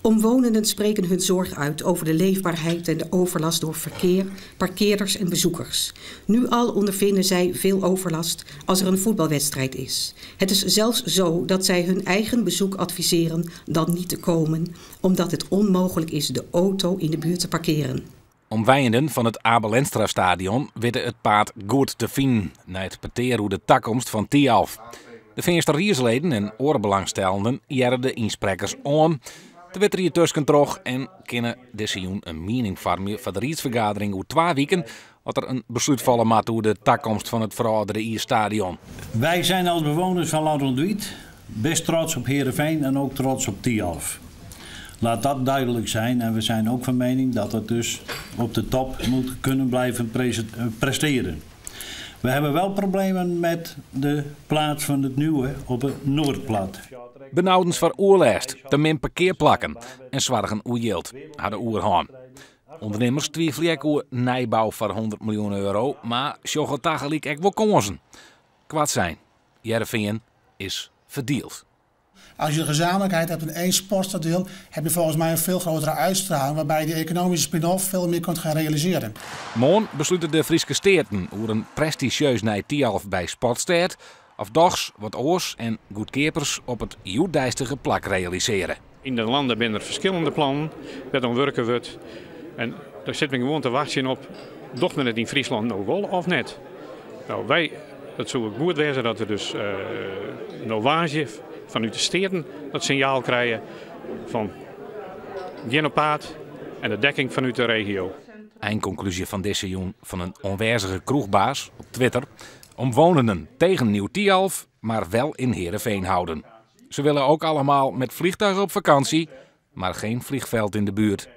Omwonenden spreken hun zorg uit over de leefbaarheid en de overlast door verkeer, parkeerders en bezoekers. Nu al ondervinden zij veel overlast als er een voetbalwedstrijd is. Het is zelfs zo dat zij hun eigen bezoek adviseren dan niet te komen, omdat het onmogelijk is de auto in de buurt te parkeren. Omwonenden van het Abel Enstra stadion weten het paad goed te vinden naar het parteer hoe de toekomst van Tialf. De Veensterriersleden en orenbelangstellenden jaren de insprekers aan. De werd er hier tussen terug en kunnen deze jongen een mening vormen van de raadsvergadering hoe 2 weken wat er een besluit vallen moet over de toekomst van het verouderde stadion. Wij zijn als bewoners van Ladronduit best trots op Heerenveen en ook trots op Tialf. Laat dat duidelijk zijn en we zijn ook van mening dat het dus op de top moet kunnen blijven presteren. We hebben wel problemen met de plaats van het nieuwe op het Noordplat. Benoudens voor oerlijst, te min parkeerplakken en zwargen oerjild, hadden oerhaan. Ondernemers twijfelen ook over nijbouw voor 100 miljoen euro, maar sjoggen tegelijk ook wel kansen. Kwaad zijn, Heerenveen is verdeeld. Als je de gezamenlijkheid hebt in één sportstadion, heb je volgens mij een veel grotere uitstraling, waarbij je die economische spin-off veel meer kunt gaan realiseren. Morgen besluiten de Frieske Steerten over een prestigieus Tialf bij Sportstad, of dochs wat oors en goedkepers op het joeddijstige plak realiseren. In de landen zijn er verschillende plannen dat dan werken wordt. En daar zit men gewoon te wachten op, docht men het in Friesland nog wel of net? Nou, het zou goed wezen dat we dus een ovage vanuit de steden dat signaal krijgen van genopaard en de dekking vanuit de regio. Eindconclusie van deze jongen van een onwijzige kroegbaas op Twitter. Omwonenden tegen Nieuw Tialf, maar wel in Heerenveen houden. Ze willen ook allemaal met vliegtuigen op vakantie, maar geen vliegveld in de buurt.